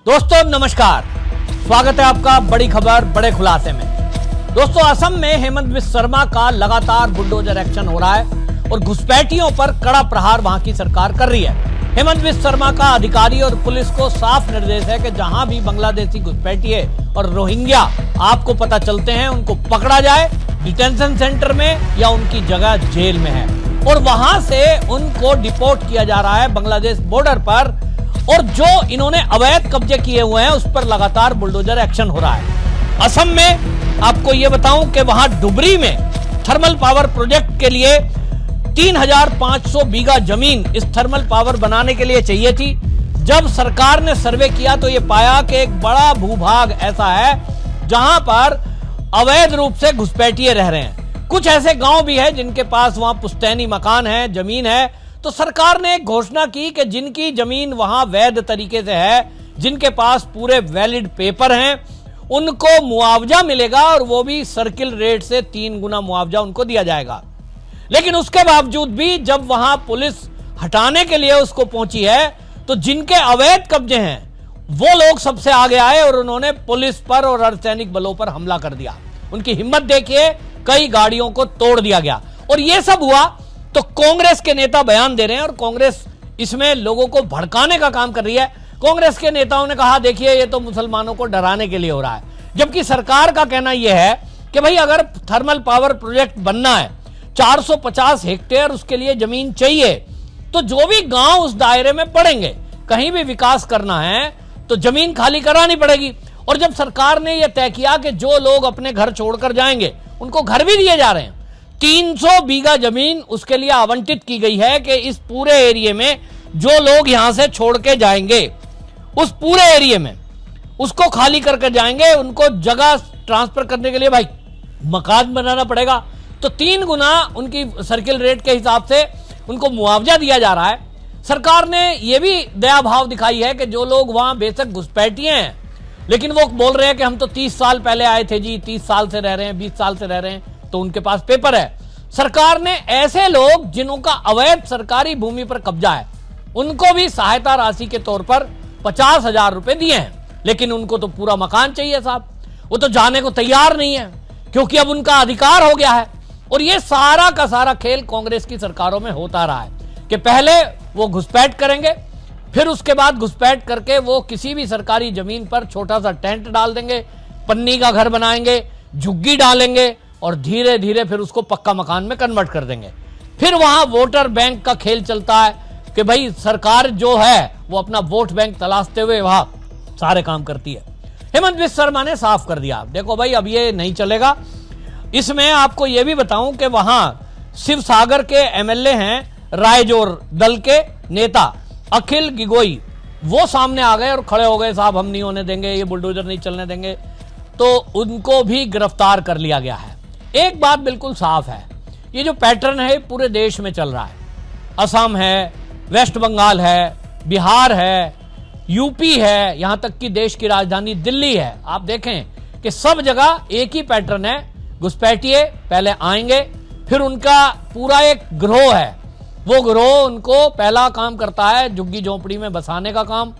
दोस्तों नमस्कार, स्वागत है आपका बड़ी खबर बड़े खुलासे में। दोस्तों असम में हेमंत बिस्वा शर्मा का लगातार बुलडोजर एक्शन हो रहा है और घुसपैठियों पर कड़ा प्रहार वहां की सरकार कर रही है। हेमंत बिस्वा शर्मा का अधिकारी और पुलिस को साफ निर्देश है कि जहां भी बांग्लादेशी घुसपैठिए और रोहिंग्या आपको पता चलते हैं उनको पकड़ा जाए डिटेंशन सेंटर में या उनकी जगह जेल में है और वहां से उनको डिपोर्ट किया जा रहा है बांग्लादेश बॉर्डर पर। और जो इन्होंने अवैध कब्जे किए हुए हैं उस पर लगातार बुलडोजर एक्शन हो रहा है। असम में आपको यह बताऊं कि वहां डुबरी में थर्मल पावर प्रोजेक्ट के लिए 3500 बीघा जमीन इस थर्मल पावर बनाने के लिए चाहिए थी। जब सरकार ने सर्वे किया तो यह पाया कि एक बड़ा भूभाग ऐसा है जहां पर अवैध रूप से घुसपैठिए रह रहे हैं। कुछ ऐसे गांव भी है जिनके पास वहां पुश्तैनी मकान है, जमीन है। तो सरकार ने एक घोषणा की कि जिनकी जमीन वहां वैध तरीके से है, जिनके पास पूरे वैलिड पेपर हैं, उनको मुआवजा मिलेगा और वो भी सर्किल रेट से 3 गुना मुआवजा उनको दिया जाएगा। लेकिन उसके बावजूद भी जब वहां पुलिस हटाने के लिए उसको पहुंची है तो जिनके अवैध कब्जे हैं वो लोग सबसे आगे आए और उन्होंने पुलिस पर और अर्धसैनिक बलों पर हमला कर दिया। उनकी हिम्मत देखिए, कई गाड़ियों को तोड़ दिया गया। और यह सब हुआ तो कांग्रेस के नेता बयान दे रहे हैं और कांग्रेस इसमें लोगों को भड़काने का काम कर रही है। कांग्रेस के नेताओं ने कहा देखिए ये तो मुसलमानों को डराने के लिए हो रहा है, जबकि सरकार का कहना यह है कि भाई अगर थर्मल पावर प्रोजेक्ट बनना है 450 हेक्टेयर उसके लिए जमीन चाहिए, तो जो भी गांव उस दायरे में पड़ेंगे, कहीं भी विकास करना है तो जमीन खाली करानी पड़ेगी। और जब सरकार ने यह तय किया कि जो लोग अपने घर छोड़कर जाएंगे उनको घर भी दिए जा रहे हैं, 300 बीघा जमीन उसके लिए आवंटित की गई है कि इस पूरे एरिया में जो लोग यहां से छोड़ के जाएंगे उस पूरे एरिया में उसको खाली करके जाएंगे, उनको जगह ट्रांसफर करने के लिए भाई मकान बनाना पड़ेगा। तो 3 गुना उनकी सर्किल रेट के हिसाब से उनको मुआवजा दिया जा रहा है। सरकार ने यह भी दया भाव दिखाई है कि जो लोग वहां बेशक घुसपैठिए हैं लेकिन वो बोल रहे हैं कि हम तो 30 साल पहले आए थे जी, 30 साल से रह रहे हैं, 20 साल से रह रहे हैं, तो उनके पास पेपर है। सरकार ने ऐसे लोग जिनका अवैध सरकारी भूमि पर कब्जा है उनको भी सहायता राशि के तौर पर 50,000 रुपए दिए हैं। लेकिन उनको तो पूरा मकान चाहिए साहब, वो तो जाने को तैयार नहीं है क्योंकि अब उनका अधिकार हो गया है। और ये सारा का सारा खेल कांग्रेस की सरकारों में होता रहा है कि पहले वो घुसपैठ करेंगे, फिर उसके बाद घुसपैठ करके वो किसी भी सरकारी जमीन पर छोटा सा टेंट डाल देंगे, पन्नी का घर बनाएंगे, झुग्गी डालेंगे और धीरे धीरे फिर उसको पक्का मकान में कन्वर्ट कर देंगे। फिर वहां वोटर बैंक का खेल चलता है कि भाई सरकार जो है वो अपना वोट बैंक तलाशते हुए वहां सारे काम करती है। हेमंत बिस्वा शर्मा ने साफ कर दिया, देखो भाई अब ये नहीं चलेगा। इसमें आपको यह भी बताऊं कि वहां शिव सागर के एमएलए हैं, रायजोर दल के नेता अखिल गिगोई, वो सामने आ गए और खड़े हो गए, साहब हम नहीं होने देंगे, ये बुलडोजर नहीं चलने देंगे। तो उनको भी गिरफ्तार कर लिया गया है। एक बात बिल्कुल साफ है, ये जो पैटर्न है पूरे देश में चल रहा है। असम है, वेस्ट बंगाल है, बिहार है, यूपी है, यहां तक कि देश की राजधानी दिल्ली है। आप देखें कि सब जगह एक ही पैटर्न है, घुसपैठिए पहले आएंगे, फिर उनका पूरा एक गिरोह है, वो गिरोह उनको पहला काम करता है झुग्गी झोंपड़ी में बसाने का काम,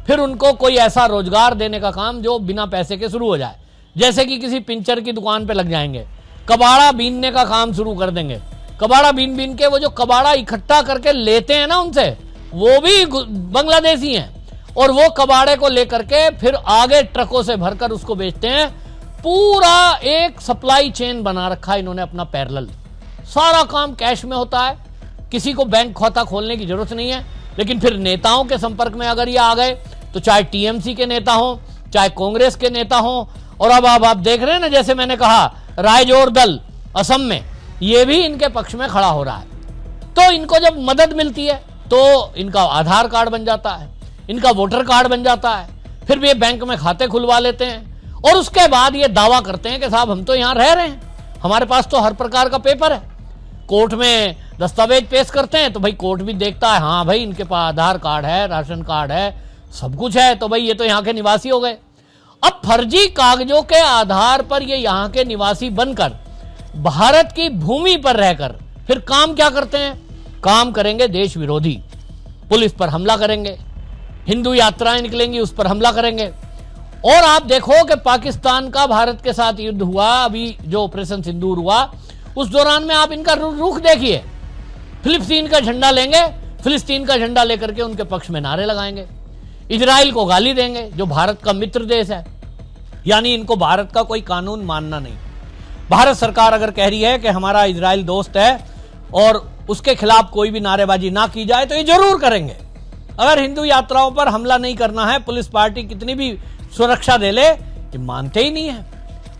फिर उनको कोई ऐसा रोजगार देने का काम जो बिना पैसे के शुरू हो जाए, जैसे कि किसी पिंचर की दुकान पे लग जाएंगे, कबाड़ा बीनने का काम शुरू कर देंगे। कबाड़ा बीन बीन के वो जो कबाड़ा इकट्ठा करके लेते हैं ना उनसे, वो भी बांग्लादेशी हैं और वो कबाड़े को लेकर के फिर आगे ट्रकों से भरकर उसको बेचते हैं। पूरा एक सप्लाई चेन बना रखा है इन्होंने अपना पैरेलल। सारा काम कैश में होता है, किसी को बैंक खाता खोलने की जरूरत नहीं है। लेकिन फिर नेताओं के संपर्क में अगर ये आ गए तो चाहे टीएमसी के नेता हो, चाहे कांग्रेस के नेता हो, और अब आप देख रहे हैं ना, जैसे मैंने कहा रायजोर दल असम में ये भी इनके पक्ष में खड़ा हो रहा है। तो इनको जब मदद मिलती है तो इनका आधार कार्ड बन जाता है, इनका वोटर कार्ड बन जाता है, फिर भी ये बैंक में खाते खुलवा लेते हैं और उसके बाद ये दावा करते हैं कि साहब हम तो यहां रह रहे हैं, हमारे पास तो हर प्रकार का पेपर है। कोर्ट में दस्तावेज पेश करते हैं तो भाई कोर्ट भी देखता है, हाँ भाई इनके पास आधार कार्ड है, राशन कार्ड है, सब कुछ है, तो भाई ये तो यहाँ के निवासी हो गए। अब फर्जी कागजों के आधार पर ये यहाँ के निवासी बनकर भारत की भूमि पर रहकर फिर काम क्या करते हैं? काम करेंगे देश विरोधी, पुलिस पर हमला करेंगे, हिंदू यात्राएं निकलेंगी, उस पर हमला करेंगे। और आप देखो कि पाकिस्तान का भारत के साथ युद्ध हुआ, अभी जो ऑपरेशन सिंदूर हुआ, उस दौरान में आप इनका रुख देखिए। फिलिस्तीन का झंडा लेंगे, फिलिस्तीन का झंडा लेकर के उनके पक्ष में नारे लगाएंगे, इजराइल को गाली देंगे जो भारत का मित्र देश है। यानी इनको भारत का कोई कानून मानना नहीं। भारत सरकार अगर कह रही है कि हमारा इजराइल दोस्त है और उसके खिलाफ कोई भी नारेबाजी ना की जाए तो ये जरूर करेंगे। अगर हिंदू यात्राओं पर हमला नहीं करना है, पुलिस पार्टी कितनी भी सुरक्षा दे ले, ये मानते ही नहीं है।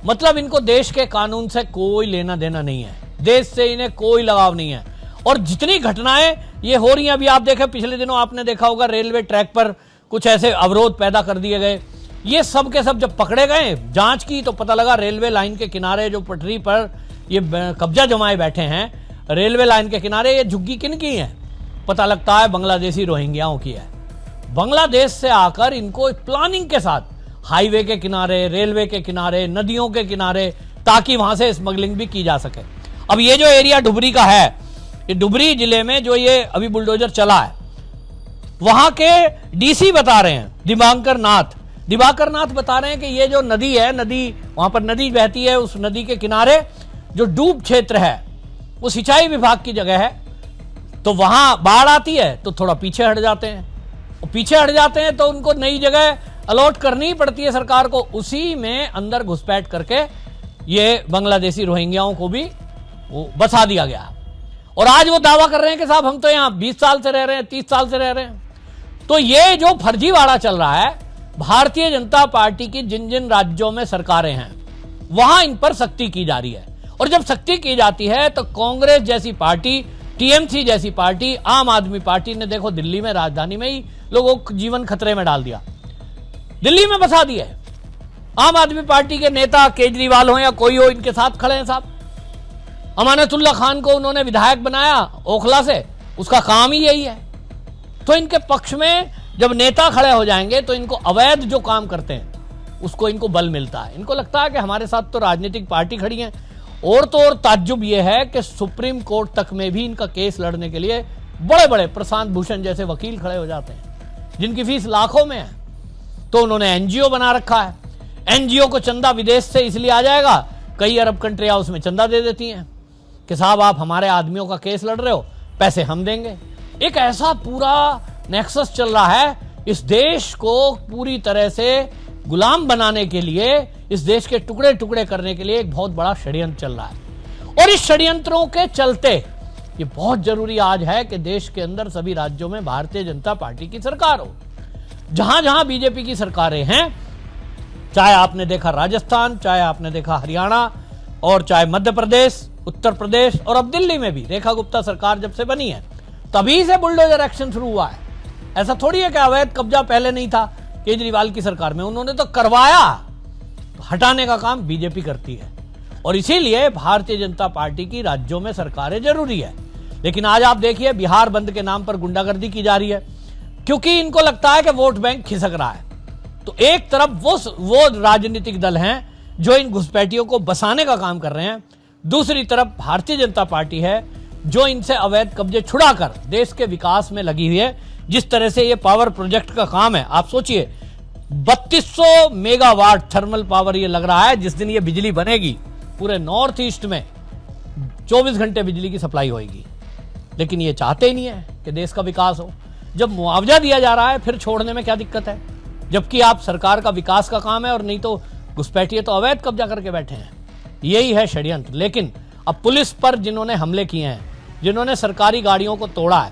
मतलब इनको देश के कानून से कोई लेना देना नहीं है, देश से इन्हें कोई लगाव नहीं है। और जितनी घटनाएं ये हो रही हैं, अभी आप देखें, पिछले दिनों आपने देखा होगा रेलवे ट्रैक पर कुछ ऐसे अवरोध पैदा कर दिए गए। ये सब के सब जब पकड़े गए, जांच की, तो पता लगा रेलवे लाइन के किनारे जो पटरी पर ये कब्जा जमाए बैठे हैं, रेलवे लाइन के किनारे, ये झुग्गी किन की है? पता लगता है बांग्लादेशी रोहिंग्याओं की है। बांग्लादेश से आकर इनको प्लानिंग के साथ हाईवे के किनारे, रेलवे के किनारे, नदियों के किनारे, ताकि वहां से स्मगलिंग भी की जा सके। अब ये जो एरिया डुबरी का है, ये डुबरी जिले में जो ये अभी बुलडोजर चला है, वहां के डीसी बता रहे हैं, दिवाकर नाथ बता रहे हैं कि ये जो नदी है, नदी वहां पर नदी बहती है, उस नदी के किनारे जो डूब क्षेत्र है वो सिंचाई विभाग की जगह है। तो वहां बाढ़ आती है तो थोड़ा पीछे हट जाते हैं, और पीछे हट जाते हैं तो उनको नई जगह अलॉट करनी ही पड़ती है सरकार को। उसी में अंदर घुसपैठ करके ये बांग्लादेशी रोहिंग्याओं को भी वो बसा दिया गया। और आज वो दावा कर रहे हैं कि साहब हम तो यहाँ 20 साल से रह रहे हैं, 30 साल से रह रहे हैं। तो ये जो फर्जीवाड़ा चल रहा है, भारतीय जनता पार्टी की जिन जिन राज्यों में सरकारें हैं वहां इन पर सख्ती की जा रही है। और जब सख्ती की जाती है तो कांग्रेस जैसी पार्टी, टीएमसी जैसी पार्टी, आम आदमी पार्टी ने देखो दिल्ली में, राजधानी में ही लोगों को जीवन खतरे में डाल दिया, दिल्ली में बसा दिया है। आम आदमी पार्टी के नेता केजरीवाल हो या कोई हो, इनके साथ खड़े हैं साहब। अमानतुल्लाह खान को उन्होंने विधायक बनाया ओखला से, उसका काम ही यही है। तो इनके पक्ष में जब नेता खड़े हो जाएंगे तो इनको अवैध जो काम करते हैं उसको इनको बल मिलता है। इनको लगता है कि हमारे साथ तो राजनीतिक पार्टी खड़ी है। और तो और ताज्जुब यह है कि सुप्रीम कोर्ट तक में भी इनका केस लड़ने के लिए बड़े बड़े प्रशांत भूषण जैसे वकील खड़े हो जाते हैं, जिनकी फीस लाखों में है। तो उन्होंने एनजीओ बना रखा है। एनजीओ को चंदा विदेश से इसलिए आ जाएगा, कई अरब कंट्रियां उसमें चंदा दे देती हैं कि साहब आप हमारे आदमियों का केस लड़ रहे हो, पैसे हम देंगे। एक ऐसा पूरा नेक्सस चल रहा है। इस देश को पूरी तरह से गुलाम बनाने के लिए, इस देश के टुकड़े टुकड़े करने के लिए एक बहुत बड़ा षड्यंत्र चल रहा है। और इस षड्यंत्रों के चलते ये बहुत जरूरी आज है कि देश के अंदर सभी राज्यों में भारतीय जनता पार्टी की सरकार हो। जहां जहां बीजेपी की सरकारें हैं, चाहे आपने देखा राजस्थान, चाहे आपने देखा हरियाणा, और चाहे मध्य प्रदेश, उत्तर प्रदेश, और अब दिल्ली में भी रेखा गुप्ता सरकार जब से बनी है तभी से बुलडोजर एक्शन शुरू हुआ है। ऐसा थोड़ी है कि अवैध कब्जा पहले नहीं था केजरीवाल की सरकार में, उन्होंने तो करवाया। हटाने का काम बीजेपी करती है। और इसीलिए भारतीय जनता पार्टी की राज्यों में सरकारें जरूरी है। लेकिन आज आप देखिए बिहार बंद के नाम पर गुंडागर्दी की जा रही है, क्योंकि इनको लगता है कि वोट बैंक खिसक रहा है। तो एक तरफ वो राजनीतिक दल हैं जो इन घुसपैठियों को बसाने का काम कर रहे हैं, दूसरी तरफ भारतीय जनता पार्टी है जो इनसे अवैध कब्जे छुड़ाकर देश के विकास में लगी हुई है। जिस तरह से ये पावर प्रोजेक्ट का काम है, आप सोचिए 3200 मेगावाट थर्मल पावर ये लग रहा है। जिस दिन ये बिजली बनेगी पूरे नॉर्थ ईस्ट में 24 घंटे बिजली की सप्लाई होगी। लेकिन ये चाहते ही नहीं है कि देश का विकास हो। जब मुआवजा दिया जा रहा है फिर छोड़ने में क्या दिक्कत है, जबकि आप सरकार का विकास का काम है, और नहीं तो घुसपैठिए तो अवैध कब्जा करके बैठे हैं। यही है षड्यंत्र। लेकिन अब पुलिस पर जिन्होंने हमले किए हैं, जिन्होंने सरकारी गाड़ियों को तोड़ा है,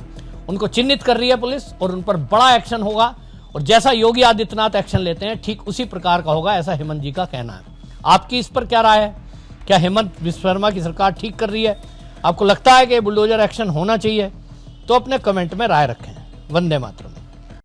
उनको चिन्हित कर रही है पुलिस, और उन पर बड़ा एक्शन होगा। और जैसा योगी आदित्यनाथ एक्शन लेते हैं ठीक उसी प्रकार का होगा, ऐसा हेमंत जी का कहना है। आपकी इस पर क्या राय है? क्या हेमंत बिस्वा शर्मा की सरकार ठीक कर रही है? आपको लगता है कि बुलडोजर एक्शन होना चाहिए? तो अपने कमेंट में राय रखें। वंदे मातरम।